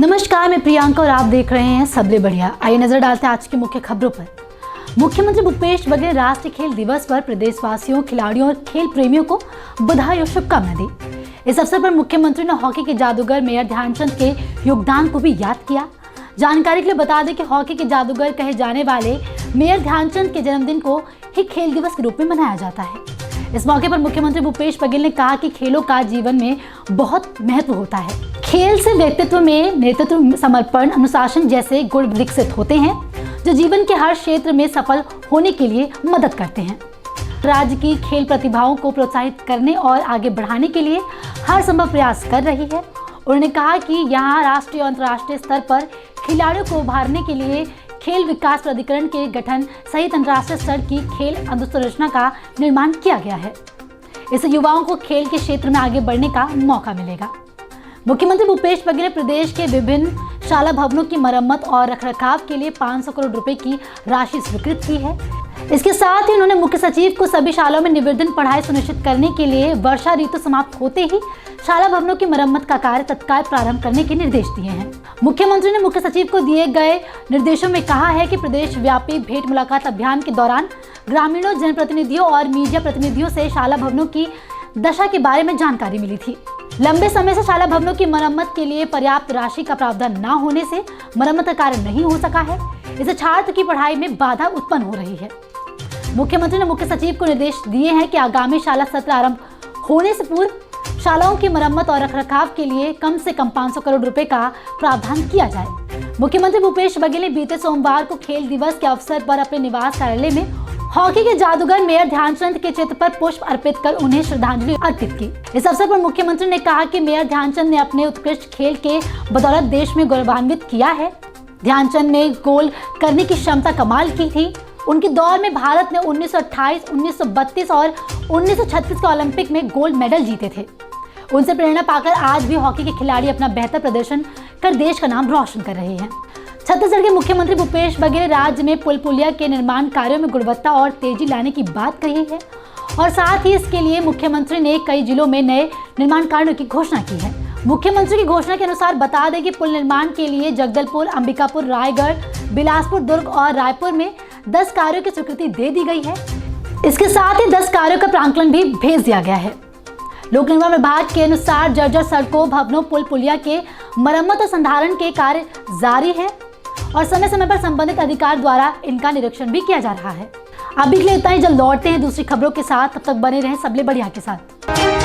नमस्कार, मैं प्रियंका और आप देख रहे हैं सबले बढ़िया। आइए नजर डालते हैं आज की मुख्य खबरों पर। मुख्यमंत्री भूपेश बघेल राष्ट्रीय खेल दिवस पर प्रदेशवासियों, खिलाड़ियों और खेल प्रेमियों को बधाई और शुभकामनाएं दी। इस अवसर पर मुख्यमंत्री ने हॉकी के जादूगर मेजर ध्यानचंद के योगदान को भी याद किया। जानकारी के लिए बता दें कि हॉकी के जादूगर कहे जाने वाले मेजर ध्यानचंद के जन्मदिन को ही खेल दिवस के रूप में मनाया जाता है। इस मौके पर मुख्यमंत्री भूपेश बघेल ने कहा कि खेलों का जीवन में बहुत महत्व होता है। खेल से व्यक्तित्व में नेतृत्व, समर्पण, अनुशासन जैसे गुण विकसित होते हैं जो जीवन के हर क्षेत्र में सफल होने के लिए मदद करते हैं। राज्य की खेल प्रतिभाओं को प्रोत्साहित करने और आगे बढ़ाने के लिए हर संभव प्रयास कर रही है। उन्होंने कहा कि यहाँ राष्ट्रीय और अंतर्राष्ट्रीय स्तर पर खिलाड़ियों को उभारने के लिए खेल विकास प्राधिकरण के गठन सहित अंतर्राष्ट्रीय स्तर की खेल अधोसंरचना का निर्माण किया गया है। इससे युवाओं को खेल के क्षेत्र में आगे बढ़ने का मौका मिलेगा। मुख्यमंत्री भूपेश बघेल ने प्रदेश के विभिन्न शाला भवनों की मरम्मत और रखरखाव के लिए 500 करोड़ रुपए की राशि स्वीकृत की है। इसके साथ ही उन्होंने मुख्य सचिव को सभी शालाओं में निर्विघ्न पढ़ाई सुनिश्चित करने के लिए वर्षा ऋतु समाप्त होते ही शाला भवनों की मरम्मत का कार्य तत्काल प्रारंभ करने के निर्देश दिए हैं। मुख्यमंत्री ने मुख्य सचिव को दिए गए निर्देशों में कहा है कि प्रदेश व्यापी भेंट मुलाकात अभियान के दौरान ग्रामीणों, जनप्रतिनिधियों और मीडिया प्रतिनिधियों से शाला भवनों की दशा के बारे में जानकारी मिली थी। लंबे समय से शाला भवनों की मरम्मत के लिए पर्याप्त राशि का प्रावधान न होने से मरम्मत का कार्य नहीं हो सका है। इससे छात्र की पढ़ाई में बाधा उत्पन्न हो रही है। मुख्यमंत्री ने मुख्य सचिव को निर्देश दिए हैं कि आगामी शाला सत्र आरंभ होने से पूर्व शालाओं की मरम्मत और रखरखाव के लिए कम से कम 500 करोड़ रुपए का प्रावधान किया जाए। मुख्यमंत्री भूपेश बघेल ने बीते सोमवार को खेल दिवस के अवसर पर अपने निवास कार्यालय में हॉकी के जादूगर मेजर ध्यानचंद के चित्र पर पुष्प अर्पित कर उन्हें श्रद्धांजलि अर्पित की। इस अवसर पर मुख्यमंत्री ने कहा कि मेजर ध्यानचंद ने अपने उत्कृष्ट खेल के बदौलत देश में गौरवान्वित किया है। ध्यानचंद ने गोल करने की क्षमता कमाल की थी। उनके दौर में भारत ने 1928, 1932 और 1936 के ओलंपिक में गोल्ड मेडल जीते थे। उनसे प्रेरणा पाकर आज भी हॉकी के खिलाड़ी अपना बेहतर प्रदर्शन कर देश का नाम रोशन कर रहे हैं। छत्तीसगढ़ के मुख्यमंत्री भूपेश बघेल राज्य में पुल पुलिया के निर्माण कार्यों में गुणवत्ता और तेजी लाने की बात कही है और साथ ही इसके लिए मुख्यमंत्री ने कई जिलों में नए निर्माण कार्यों की घोषणा की है। मुख्यमंत्री की घोषणा के अनुसार बता दें कि पुल निर्माण के लिए जगदलपुर, अंबिकापुर, रायगढ़, बिलासपुर, दुर्ग और रायपुर में 10 कार्यों की स्वीकृति दे दी गई है। इसके साथ ही 10 कार्यों का प्रांकलन भी भेज दिया गया है। लोक निर्माण विभाग के अनुसार जर्जर सड़कों, भवनों, पुल पुलिया के मरम्मत और संधारण के कार्य जारी है और समय समय पर संबंधित अधिकारी द्वारा इनका निरीक्षण भी किया जा रहा है। अभी के लिए इतना ही। जल्द लौटते हैं दूसरी खबरों के साथ। तब तक बने रहें सबले बढ़िया के साथ।